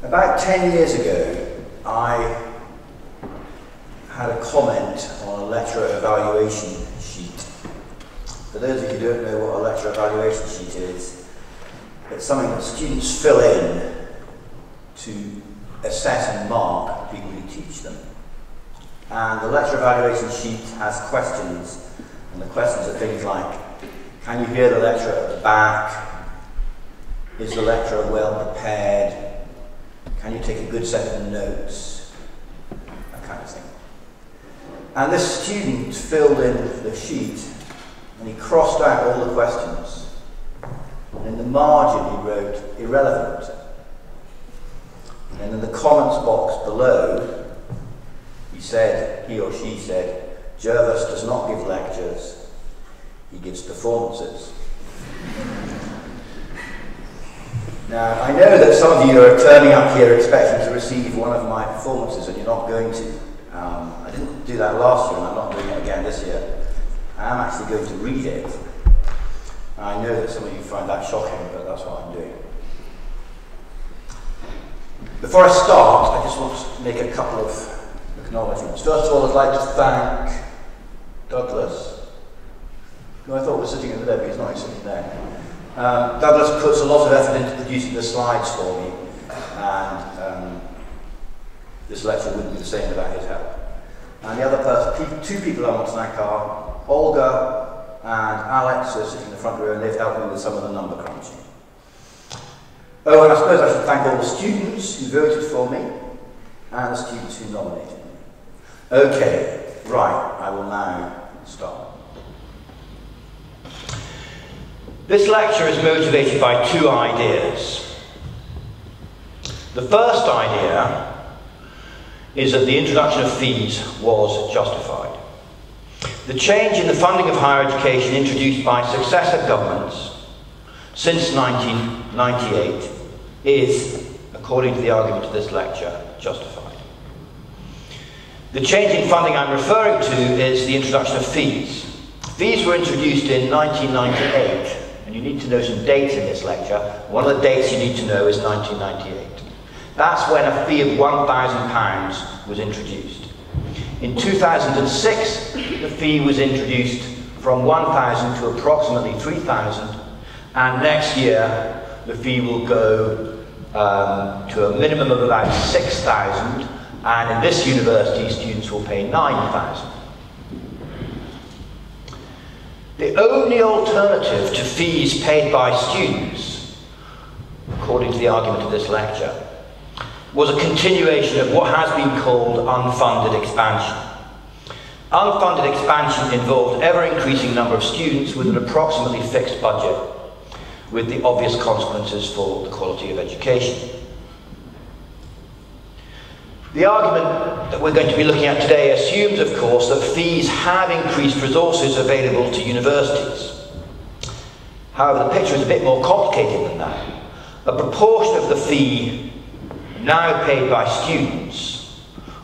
About 10 years ago, I had a comment on a lecturer evaluation sheet. For those of you who don't know what a lecturer evaluation sheet is, it's something that students fill in to assess and mark people who teach them. And the lecturer evaluation sheet has questions, and the questions are things like, can you hear the lecturer at the back? Is the lecturer well prepared? Can you take a good set of notes? That kind of thing. And this student filled in the sheet and he crossed out all the questions. And in the margin he wrote irrelevant. And in the comments box below, he or she said, Gervas does not give lectures, he gives performances. Now, I know that some of you are turning up here expecting to receive one of my performances, and you're not going to. I didn't do that last year, and I'm not doing it again this year. I am actually going to read it. I know that some of you find that shocking, but that's what I'm doing. Before I start, I just want to make a couple of acknowledgements. First of all, I'd like to thank Douglas, who I thought was sitting over there, but he's not, he's sitting there. Douglas puts a lot of effort into producing the slides for me, and this lecture wouldn't be the same without his help. And the other two people I want to thank are Olga and Alex, who are sitting in the front row, and they've helped me with some of the number crunching. Oh, and I suppose I should thank all the students who voted for me, and the students who nominated me. Okay, right, I will now start. This lecture is motivated by two ideas. The first idea is that the introduction of fees was justified. The change in the funding of higher education introduced by successive governments since 1998 is, according to the argument of this lecture, justified. The change in funding I'm referring to is the introduction of fees. Fees were introduced in 1998. And you need to know some dates in this lecture. One of the dates you need to know is 1998. That's when a fee of £1,000 was introduced. In 2006, the fee was introduced from £1,000 to approximately £3,000, and next year the fee will go to a minimum of about £6,000, and in this university students will pay £9,000. The only alternative to fees paid by students, according to the argument of this lecture, was a continuation of what has been called unfunded expansion. Unfunded expansion involved ever-increasing number of students with an approximately fixed budget, with the obvious consequences for the quality of education. The argument that we're going to be looking at today assumes, of course, that fees have increased resources available to universities. However, the picture is a bit more complicated than that. A proportion of the fee now paid by students,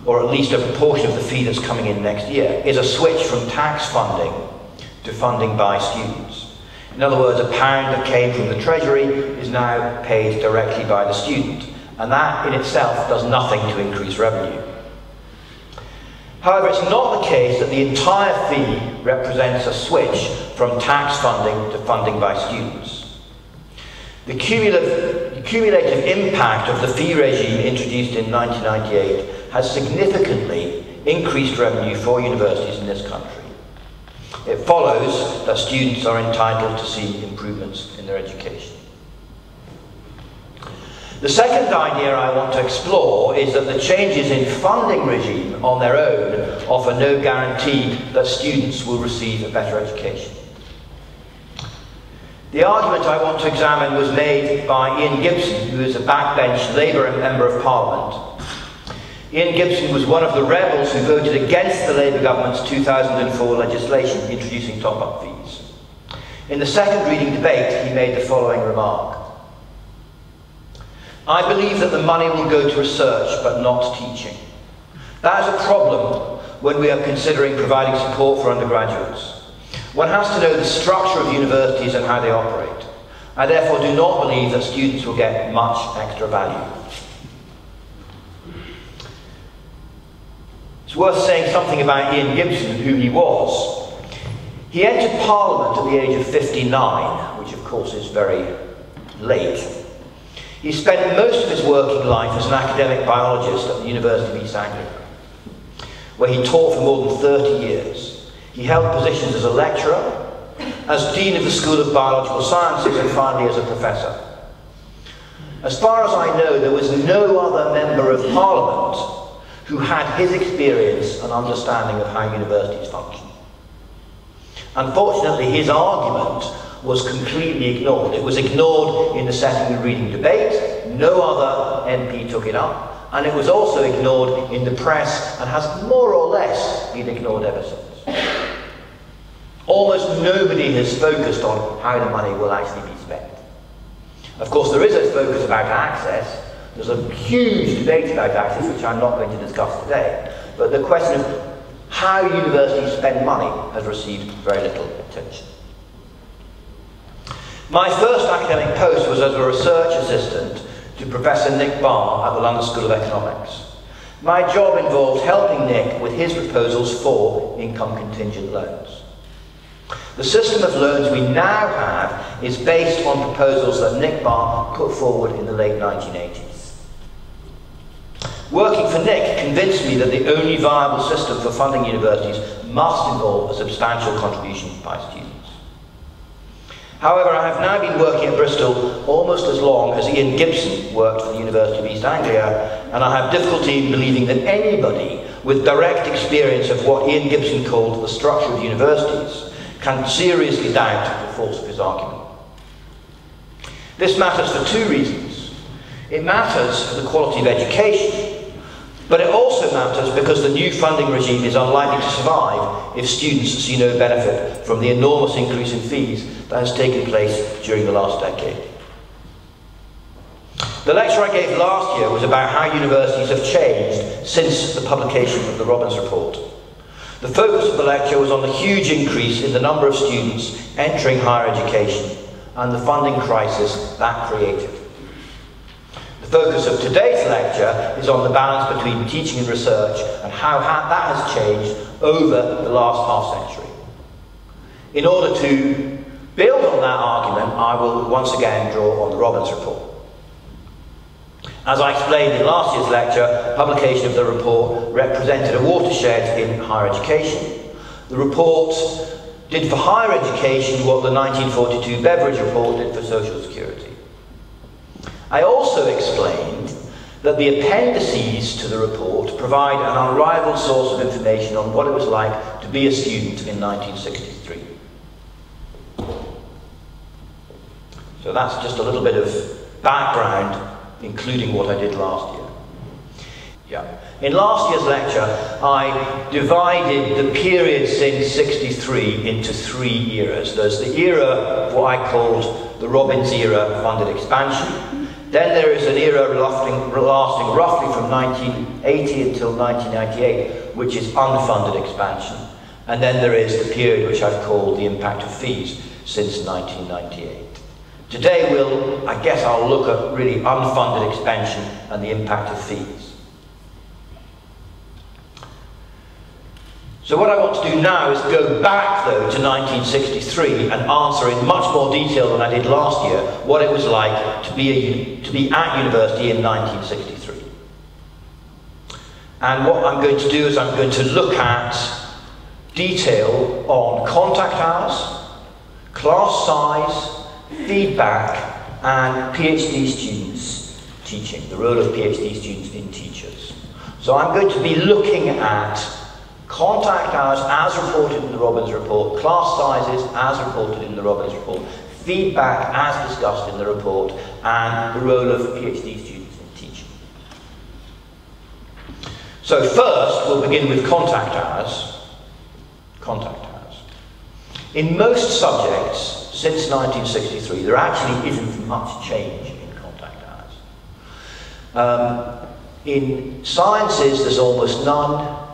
or at least a proportion of the fee that's coming in next year, is a switch from tax funding to funding by students. In other words, £1 that came from the Treasury is now paid directly by the student. And that in itself does nothing to increase revenue. However, it's not the case that the entire fee represents a switch from tax funding to funding by students. The cumulative impact of the fee regime introduced in 1998 has significantly increased revenue for universities in this country. It follows that students are entitled to see improvements in their education. The second idea I want to explore is that the changes in funding regime on their own offer no guarantee that students will receive a better education. The argument I want to examine was made by Ian Gibson, who is a backbench Labour Member of Parliament. Ian Gibson was one of the rebels who voted against the Labour government's 2004 legislation introducing top-up fees. In the second reading debate, he made the following remark. I believe that the money will go to research, but not teaching. That is a problem when we are considering providing support for undergraduates. One has to know the structure of universities and how they operate. I therefore do not believe that students will get much extra value. It's worth saying something about Ian Gibson and who he was. He entered Parliament at the age of 59, which of course is very late. He spent most of his working life as an academic biologist at the University of East Anglia, where he taught for more than 30 years. He held positions as a lecturer, as Dean of the School of Biological Sciences, and finally as a professor. As far as I know, there was no other member of Parliament who had his experience and understanding of how universities function. Unfortunately, his argument was completely ignored. It was ignored in the setting of reading debate. No other MP took it up. And it was also ignored in the press and has more or less been ignored ever since. Almost nobody has focused on how the money will actually be spent. Of course, there is a focus about access. There's a huge debate about access, which I'm not going to discuss today. But the question of how universities spend money has received very little attention. My first academic post was as a research assistant to Professor Nick Barr at the London School of Economics. My job involved helping Nick with his proposals for income contingent loans. The system of loans we now have is based on proposals that Nick Barr put forward in the late 1980s. Working for Nick convinced me that the only viable system for funding universities must involve a substantial contribution by students. However, I have now been working at Bristol almost as long as Ian Gibson worked for the University of East Anglia, and I have difficulty in believing that anybody with direct experience of what Ian Gibson called the structure of universities can seriously doubt the force of his argument. This matters for two reasons. It matters for the quality of education, but it also matters because the new funding regime is unlikely to survive if students see no benefit from the enormous increase in fees that has taken place during the last decade. The lecture I gave last year was about how universities have changed since the publication of the Robbins report. The focus of the lecture was on the huge increase in the number of students entering higher education and the funding crisis that created. The focus of today's lecture is on the balance between teaching and research and how that has changed over the last half-century. In order to build on that argument, I will once again draw on the Robbins report. As I explained in last year's lecture, publication of the report represented a watershed in higher education. The report did for higher education what the 1942 Beveridge report did for social security. I also explained that the appendices to the report provide an unrivaled source of information on what it was like to be a student in 1963. So that's just a little bit of background, including what I did last year. In last year's lecture, I divided the period since '63 into 3 eras. There's the era of what I called the Robbins era funded expansion. Then there is an era lasting roughly from 1980 until 1998, which is unfunded expansion. And then there is the period which I've called the impact of fees since 1998. Today I'll look at really unfunded expansion and the impact of fees. So what I want to do now is go back though to 1963 and answer in much more detail than I did last year what it was like to be at university in 1963. And what I'm going to do is I'm going to look at detail on contact hours, class size, feedback, and PhD students teaching, the role of PhD students in teachers. So I'm going to be looking at contact hours as reported in the Robbins report, class sizes as reported in the Robbins report, feedback as discussed in the report, and the role of PhD students in teaching. So first, we'll begin with contact hours. Contact hours. In most subjects, since 1963, there actually isn't much change in contact hours. In sciences, there's almost none.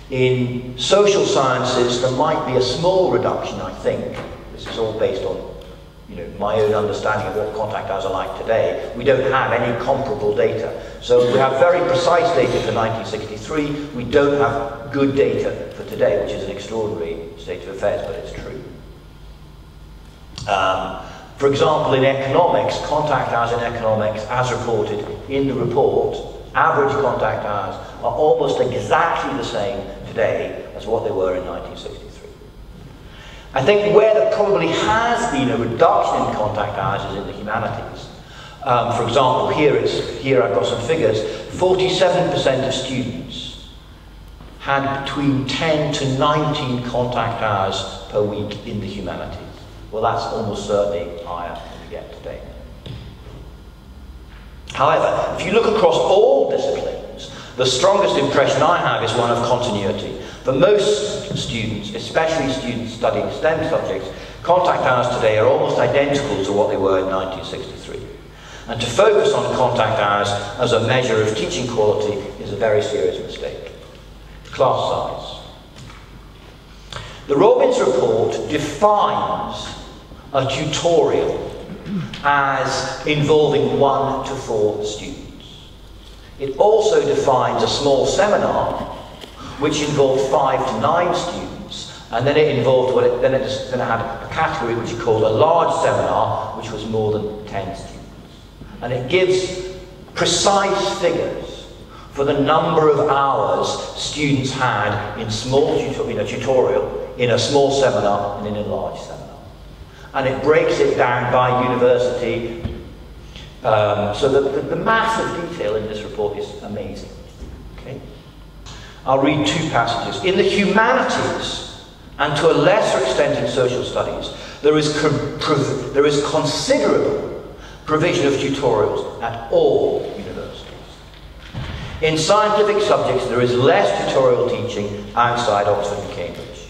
In social sciences, there might be a small reduction, I think. This is all based on my own understanding of what contact hours are like today, we don't have any comparable data. So we have very precise data for 1963, we don't have good data for today, which is an extraordinary state of affairs, but it's true. For example, in economics, contact hours in economics, as reported in the report, average contact hours are almost exactly the same today as what they were in 1963. I think where there probably has been a reduction in contact hours is in the humanities. For example, here I've got some figures. 47% of students had between 10 to 19 contact hours per week in the humanities. Well, that's almost certainly higher than we get today. However, if you look across all disciplines, the strongest impression I have is one of continuity. For most students, especially students studying STEM subjects, contact hours today are almost identical to what they were in 1963. And to focus on contact hours as a measure of teaching quality is a very serious mistake. Class size. The Robbins report defines a tutorial as involving 1 to 4 students. It also defines a small seminar which involved 5 to 9 students, and then it involved then it had a category which it called a large seminar, which was more than 10 students. And it gives precise figures for the number of hours students had in a tutorial, in a small seminar, and in a large seminar. And it breaks it down by university, so that the massive detail in this report is amazing. Okay? I'll read 2 passages. In the humanities, and to a lesser extent in social studies, there is considerable provision of tutorials at all universities. In scientific subjects, there is less tutorial teaching outside Oxford and Cambridge.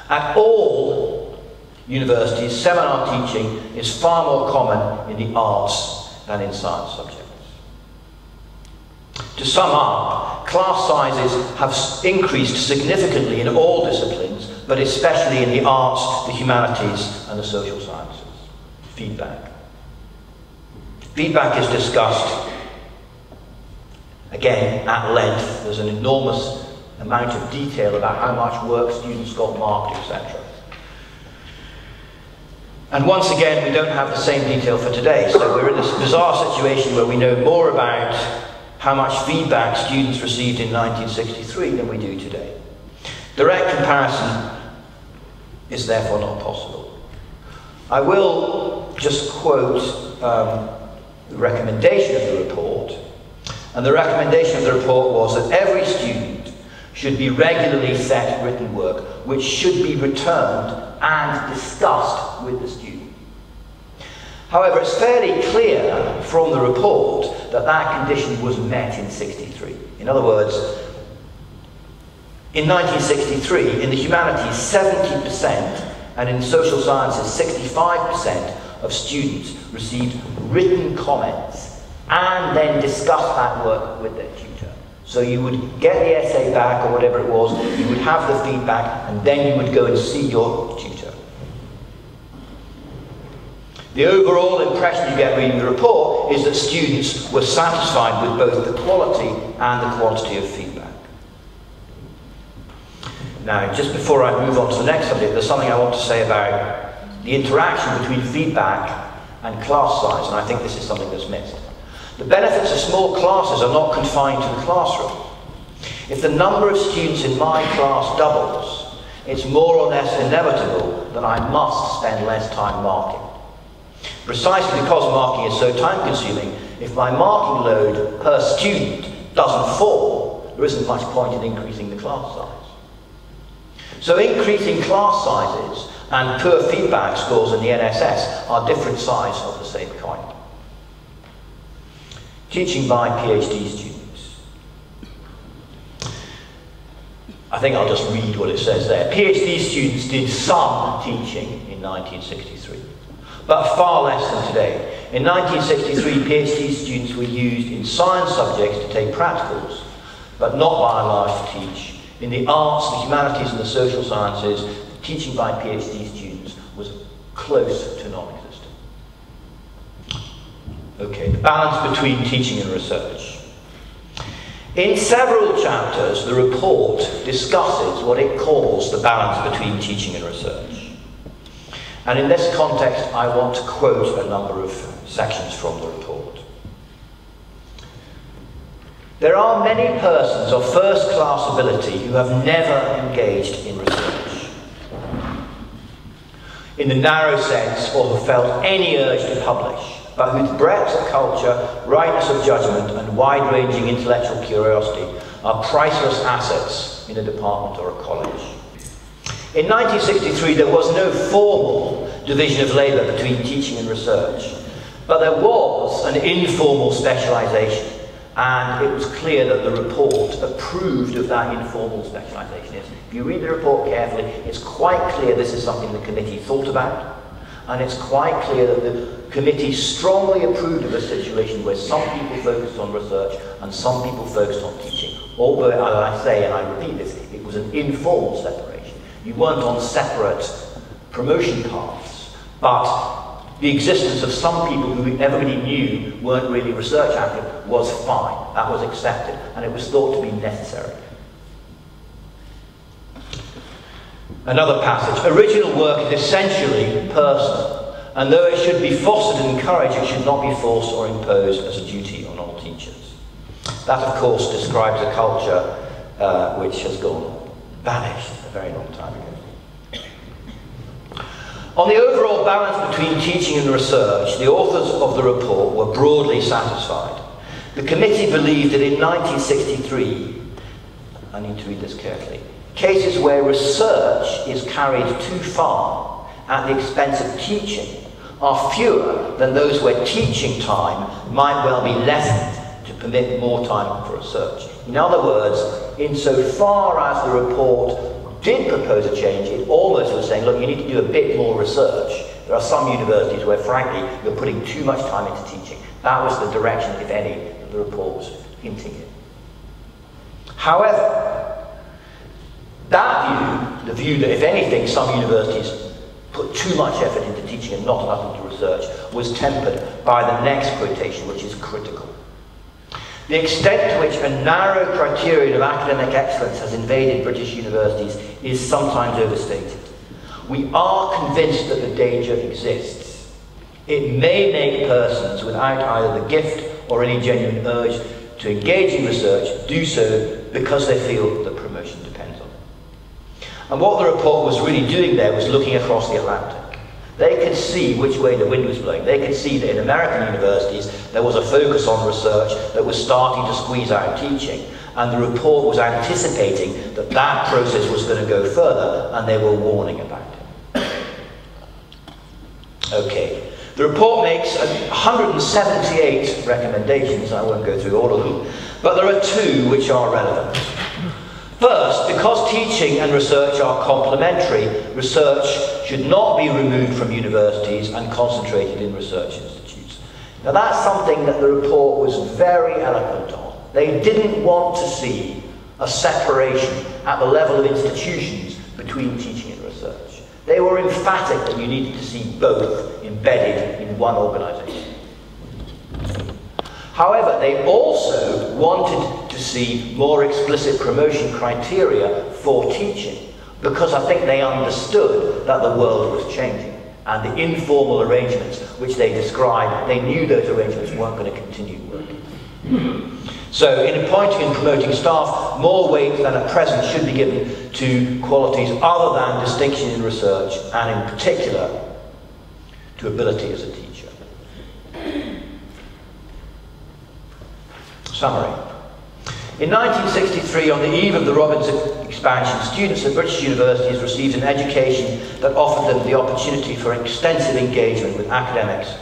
At all universities, seminar teaching is far more common in the arts than in science subjects. To sum up, class sizes have increased significantly in all disciplines, but especially in the arts, the humanities, and the social sciences. Feedback. Feedback is discussed, again, at length. There's an enormous amount of detail about how much work students got marked, etc. And once again, we don't have the same detail for today, so we're in this bizarre situation where we know more about how much feedback students received in 1963 than we do today. Direct comparison is therefore not possible. I will just quote the recommendation of the report, and the recommendation of the report was that every student should be regularly set written work, which should be returned and discussed with the student. However, it's fairly clear from the report that that condition was met in '63. In other words, in 1963, in the humanities, 70%, and in social sciences, 65% of students received written comments and then discussed that work with their tutor. So you would get the essay back or whatever it was, you would have the feedback, and then you would go and see your tutor. The overall impression you get reading the report is that students were satisfied with both the quality and the quantity of feedback. Now, just before I move on to the next subject, there's something I want to say about the interaction between feedback and class size, and I think this is something that's missed. The benefits of small classes are not confined to the classroom. If the number of students in my class doubles, it's more or less inevitable that I must spend less time marking. Precisely because marking is so time-consuming, if my marking load per student doesn't fall, there isn't much point in increasing the class size. So increasing class sizes and poor feedback scores in the NSS are different sides of the same coin. Teaching by PhD students. I think I'll just read what it says there. PhD students did some teaching in 1963, but far less than today. In 1963, PhD students were used in science subjects to take practicals, but not by and large to teach. In the arts, the humanities, and the social sciences, teaching by PhD students was close to non-existent. Okay, the balance between teaching and research. In several chapters, the report discusses what it calls the balance between teaching and research. And in this context, I want to quote a number of sections from the report. There are many persons of first-class ability who have never engaged in research, in the narrow sense, or have felt any urge to publish, but whose breadth of culture, rightness of judgment, and wide-ranging intellectual curiosity are priceless assets in a department or a college. In 1963, there was no formal division of labour between teaching and research, but there was an informal specialisation, and it was clear that the report approved of that informal specialisation. If you read the report carefully, it's quite clear this is something the committee thought about, and it's quite clear that the committee strongly approved of a situation where some people focused on research and some people focused on teaching. Although, as I say, and I repeat this, it was an informal separation. You weren't on separate promotion paths, but the existence of some people who everybody knew weren't really research applicants was fine. That was accepted, and it was thought to be necessary. Another passage. Original work is essentially personal, and though it should be fostered and encouraged, it should not be forced or imposed as a duty on all teachers. That, of course, describes a culture which has vanished a very long time ago. On the overall balance between teaching and research, the authors of the report were broadly satisfied. The committee believed that in 1963, I need to read this carefully, cases where research is carried too far at the expense of teaching are fewer than those where teaching time might well be lessened to permit more time for research. In other words, insofar as the report did propose a change, it almost was saying, look, you need to do a bit more research. There are some universities where, frankly, you're putting too much time into teaching. That was the direction, if any, that the report was hinting at. However, that view, the view that, if anything, some universities put too much effort into teaching and not enough into research, was tempered by the next quotation, which is critical. The extent to which a narrow criterion of academic excellence has invaded British universities is sometimes overstated. We are convinced that the danger exists. It may make persons without either the gift or any genuine urge to engage in research do so because they feel that promotion depends on it. And what the report was really doing there was looking across the Atlantic. They could see which way the wind was blowing. They could see that in American universities there was a focus on research that was starting to squeeze out teaching, and the report was anticipating that that process was going to go further, and they were warning about it. Okay, the report makes 178 recommendations. I won't go through all of them, but there are two which are relevant. First, because teaching and research are complementary, research should not be removed from universities and concentrated in research institutes. Now that's something that the report was very eloquent on. They didn't want to see a separation at the level of institutions between teaching and research. They were emphatic that you needed to see both embedded in one organisation. However, they also wanted to see more explicit promotion criteria for teaching, because I think they understood that the world was changing, and the informal arrangements which they described, they knew those arrangements weren't going to continue working. So in appointing and promoting staff, more weight than at present should be given to qualities other than distinction in research, and in particular to ability as a teacher. Summary. In 1963, on the eve of the Robbins expansion, students at British universities received an education that offered them the opportunity for extensive engagement with academics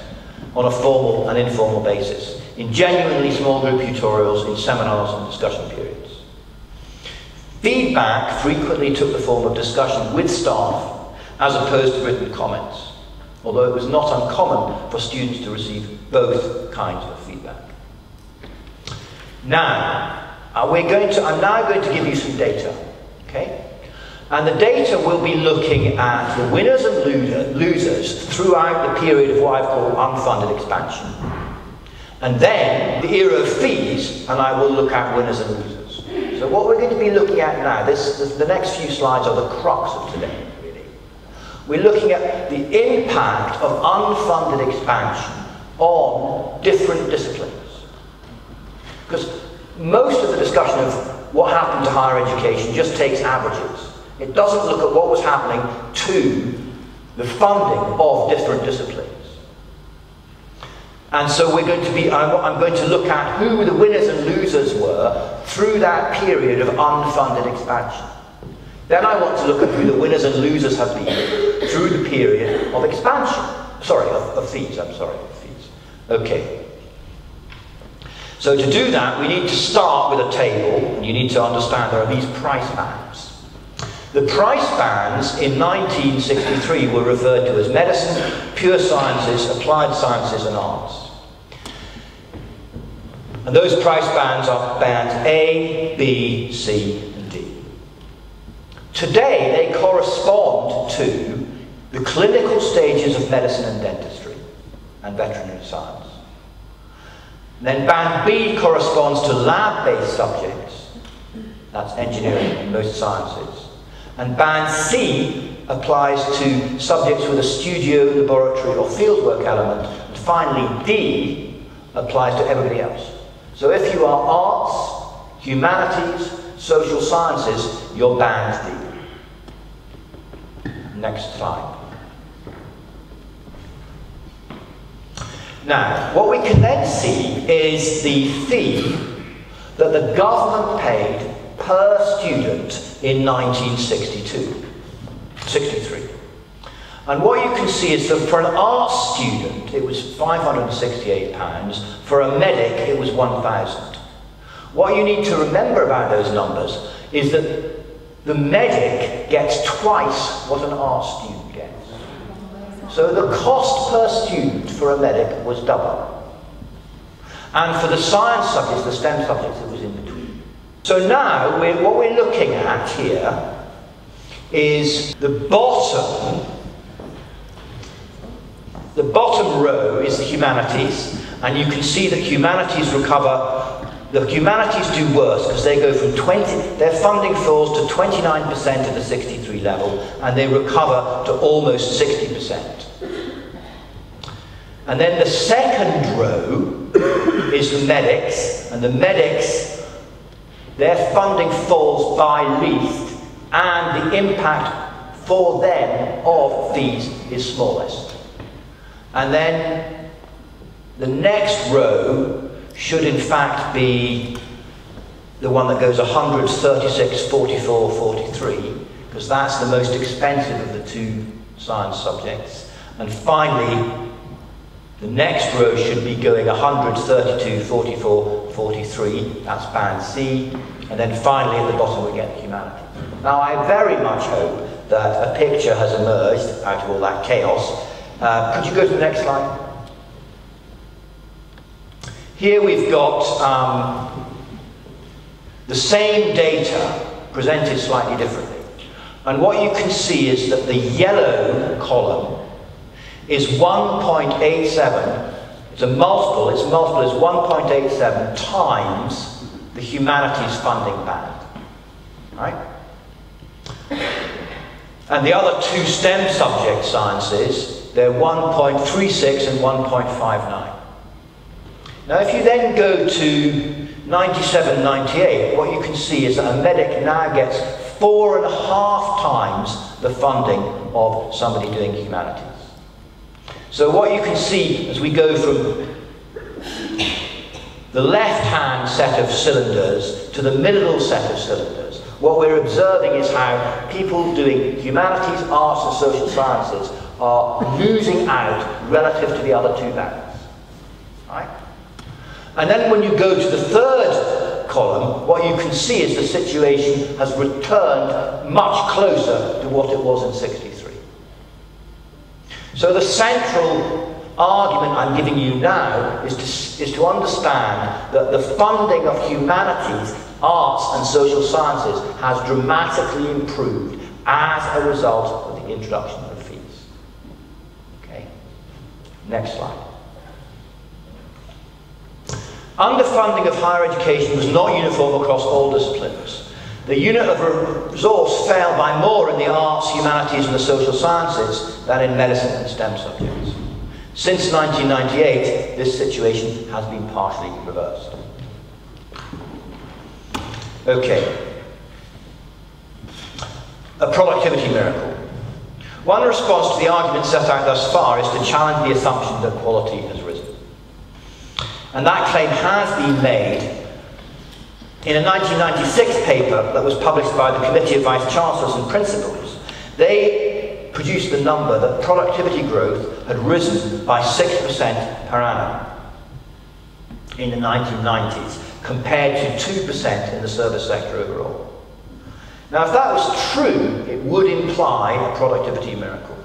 on a formal and informal basis, in genuinely small group tutorials, in seminars and discussion periods. Feedback frequently took the form of discussion with staff as opposed to written comments, although it was not uncommon for students to receive both kinds of feedback. Now, I'm now going to give you some data, okay? And the data will be looking at the winners and losers throughout the period of what I've called unfunded expansion. And then the era of fees, and I will look at winners and losers. So what we're going to be looking at now, the next few slides are the crux of today, really. We're looking at the impact of unfunded expansion on different disciplines. Because most of the discussion of what happened to higher education just takes averages. It doesn't look at what was happening to the funding of different disciplines. And so we're going to be, I'm going to look at who the winners and losers were through that period of unfunded expansion. Then I want to look at who the winners and losers have been through the period of expansion. Sorry, of fees, I'm sorry, of fees. Okay. So to do that, we need to start with a table, and you need to understand there are these price bands. The price bands in 1963 were referred to as medicine, pure sciences, applied sciences, and arts. And those price bands are bands A, B, C, and D. Today, they correspond to the clinical stages of medicine and dentistry and veterinary science. Then band B corresponds to lab-based subjects, that's engineering and most sciences. And band C applies to subjects with a studio, laboratory, or fieldwork element. And finally, D applies to everybody else. So if you are arts, humanities, social sciences, you're band D. Next slide. Now, what we can then see is the fee that the government paid per student in 1963. And what you can see is that for an arts student, it was £568. For a medic, it was £1,000. What you need to remember about those numbers is that the medic gets twice what an arts student gets. So the cost per student for a medic was double. And for the science subjects, the STEM subjects, it was in between. So now, what we're looking at here is the bottom row is the humanities, and you can see that humanities recover, the humanities do worse because they go from their funding falls to 29% at the 63 level, and they recover to almost 60%. And then the second row is the medics, and the medics, their funding falls by least, and the impact for them of fees is smallest. And then the next row should in fact be the one that goes 100, 36, 44, 43, because that's the most expensive of the two science subjects. And finally, the next row should be going 100, 32, 44, 43, that's band C, and then finally at the bottom we get the humanities. Now I very much hope that a picture has emerged out of all that chaos. Could you go to the next slide? Here we've got the same data presented slightly differently. And what you can see is that the yellow column is 1.87. It's a multiple. Its multiple is 1.87 times the humanities funding band. Right? And the other two STEM subject sciences, they're 1.36 and 1.59. Now if you then go to 97, 98, what you can see is that a medic now gets 4.5 times the funding of somebody doing humanities. So what you can see as we go from the left-hand set of cylinders to the middle set of cylinders, what we're observing is how people doing humanities, arts and social sciences are losing out relative to the other two bands. Right? And then when you go to the third column, what you can see is the situation has returned much closer to what it was in 63. So the central argument I'm giving you now is to understand that the funding of humanities, arts and social sciences has dramatically improved as a result of the introduction of fees. Okay? Next slide. Underfunding of higher education was not uniform across all disciplines. The unit of resource fell by more in the arts, humanities and the social sciences than in medicine and STEM subjects. Since 1998, this situation has been partially reversed. Okay. A productivity miracle. One response to the argument set out thus far is to challenge the assumption that quality has risen. And that claim has been made in a 1996 paper that was published by the Committee of Vice-Chancellors and Principals. They produced the number that productivity growth had risen by 6% per annum in the 1990s, compared to 2% in the service sector overall. Now, if that was true, it would imply a productivity miracle.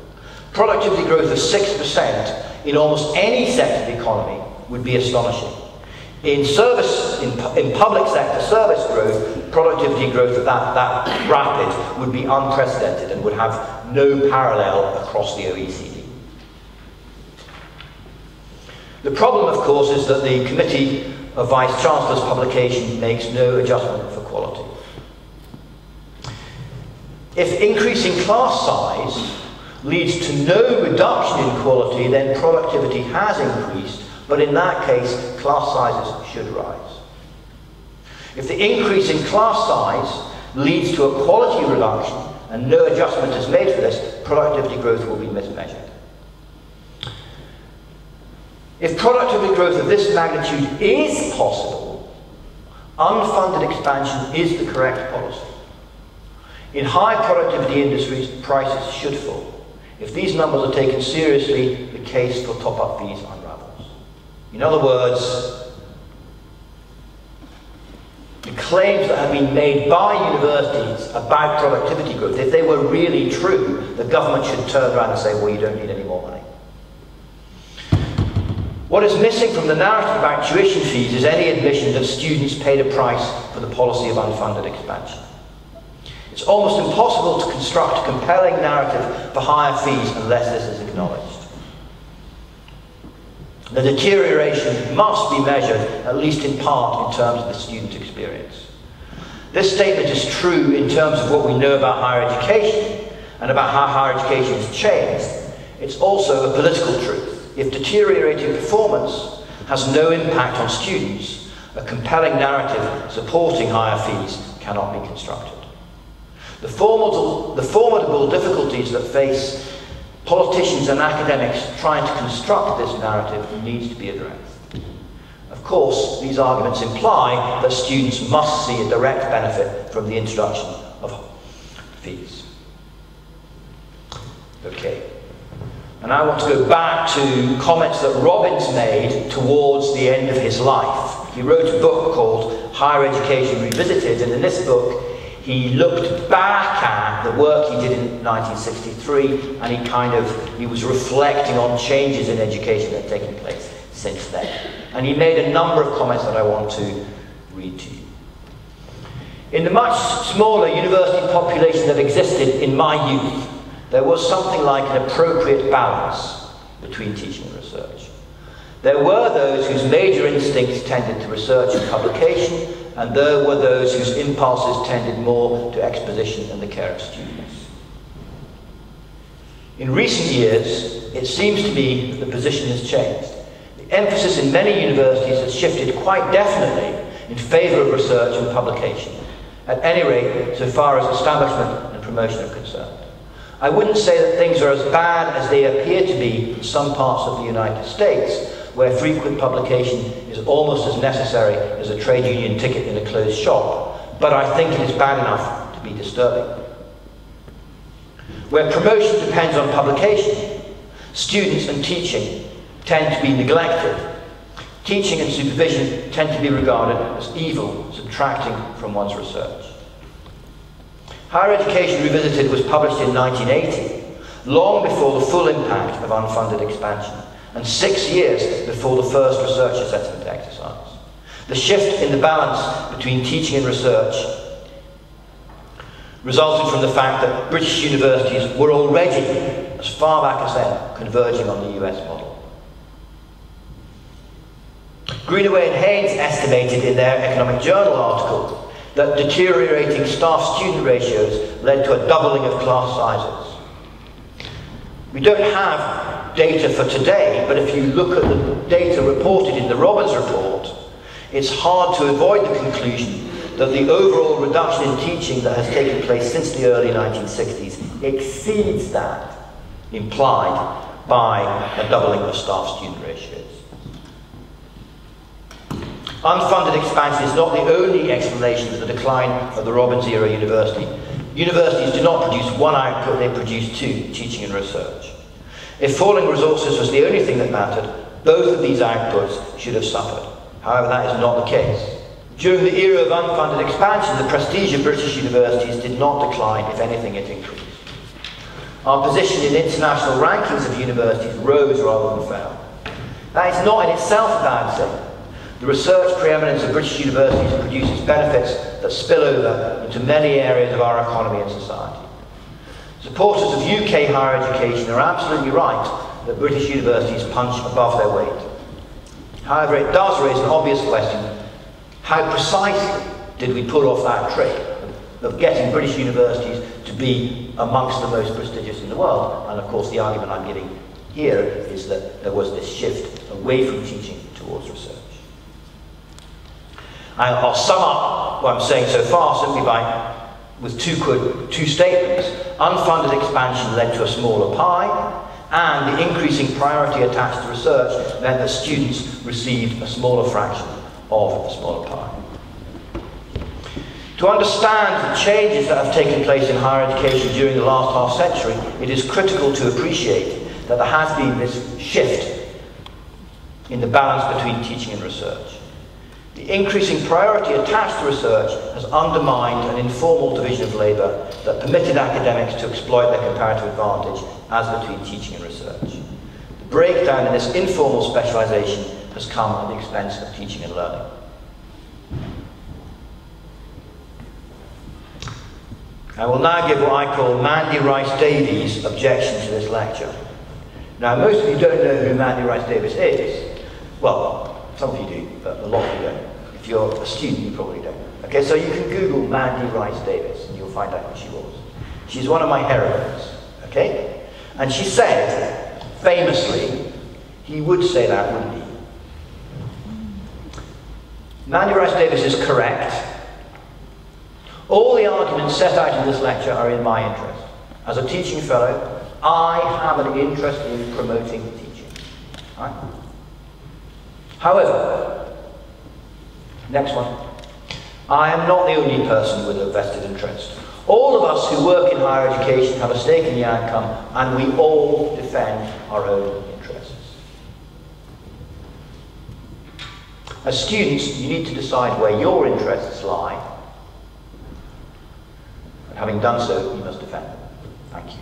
Productivity growth of 6% in almost any sector of the economy would be astonishing. In public sector service growth, productivity growth of that rapid would be unprecedented and would have no parallel across the OECD. The problem, of course, is that the Committee of Vice-Chancellors publication makes no adjustment for quality. If increasing class size leads to no reduction in quality, then productivity has increased, but in that case, class sizes should rise. If the increase in class size leads to a quality reduction and no adjustment is made for this, productivity growth will be mismeasured. If productivity growth of this magnitude is possible, unfunded expansion is the correct policy. In high productivity industries, prices should fall. If these numbers are taken seriously, the case for top-up fees unravels. In other words, the claims that have been made by universities about productivity growth, if they were really true, the government should turn around and say, well, you don't need any more money. What is missing from the narrative about tuition fees is any admission that students paid a price for the policy of unfunded expansion. It's almost impossible to construct a compelling narrative for higher fees unless this is acknowledged. The deterioration must be measured, at least in part, in terms of the student experience. This statement is true in terms of what we know about higher education and about how higher education has changed. It's also a political truth. If deteriorating performance has no impact on students, a compelling narrative supporting higher fees cannot be constructed. The formidable difficulties that face politicians and academics trying to construct this narrative needs to be addressed. Of course, these arguments imply that students must see a direct benefit from the introduction of fees. Okay. And I want to go back to comments that Robbins made towards the end of his life. He wrote a book called Higher Education Revisited, and in this book he looked back at the work he did in 1963, and he was reflecting on changes in education that had taken place since then. And he made a number of comments that I want to read to you. In the much smaller university population that existed in my youth, there was something like an appropriate balance between teaching and research. There were those whose major instincts tended to research and publication, and there were those whose impulses tended more to exposition and the care of students. In recent years, it seems to me that the position has changed. The emphasis in many universities has shifted quite definitely in favour of research and publication, at any rate so far as establishment and promotion are concerned. I wouldn't say that things are as bad as they appear to be in some parts of the United States, where frequent publication is almost as necessary as a trade union ticket in a closed shop, but I think it is bad enough to be disturbing. Where promotion depends on publication, students and teaching tend to be neglected. Teaching and supervision tend to be regarded as evil, subtracting from one's research. Higher Education Revisited was published in 1980, long before the full impact of unfunded expansion, and 6 years before the first research assessment exercise. The shift in the balance between teaching and research resulted from the fact that British universities were already, as far back as then, converging on the US model. Greenaway and Haynes estimated in their Economic Journal article that deteriorating staff-student ratios led to a doubling of class sizes. We don't have data for today, but if you look at the data reported in the Robbins report, it's hard to avoid the conclusion that the overall reduction in teaching that has taken place since the early 1960s exceeds that implied by a doubling of staff-student ratios. Unfunded expansion is not the only explanation for the decline of the Robbins-era university. Universities do not produce one output, they produce two, teaching and research. If falling resources was the only thing that mattered, both of these outputs should have suffered. However, that is not the case. During the era of unfunded expansion, the prestige of British universities did not decline, if anything, it increased. Our position in international rankings of universities rose rather than fell. That is not in itself a bad thing. The research preeminence of British universities produces benefits that spill over into many areas of our economy and society. Supporters of UK higher education are absolutely right that British universities punch above their weight. However, it does raise an obvious question: how precisely did we pull off that trick of getting British universities to be amongst the most prestigious in the world? And of course, the argument I'm giving here is that there was this shift away from teaching towards research. I'll sum up what I'm saying so far simply with two statements. Unfunded expansion led to a smaller pie, and the increasing priority attached to research meant that students received a smaller fraction of a smaller pie. To understand the changes that have taken place in higher education during the last half-century, it is critical to appreciate that there has been this shift in the balance between teaching and research. The increasing priority attached to research has undermined an informal division of labour that permitted academics to exploit their comparative advantage as between teaching and research. The breakdown in this informal specialisation has come at the expense of teaching and learning. I will now give what I call Mandy Rice-Davies' objection to this lecture. Now, most of you don't know who Mandy Rice-Davies is. Well, some of you do, but a lot of you don't. If you're a student, you probably don't. Okay, so you can Google Mandy Rice-Davies and you'll find out who she was. She's one of my heroines, okay? And she said, famously, he would say that, wouldn't he? Mandy Rice-Davies is correct. All the arguments set out in this lecture are in my interest. As a teaching fellow, I have an interest in promoting teaching. Right? However, next one, I am not the only person with a vested interest. All of us who work in higher education have a stake in the outcome, and we all defend our own interests. As students, you need to decide where your interests lie, and having done so, you must defend them. Thank you.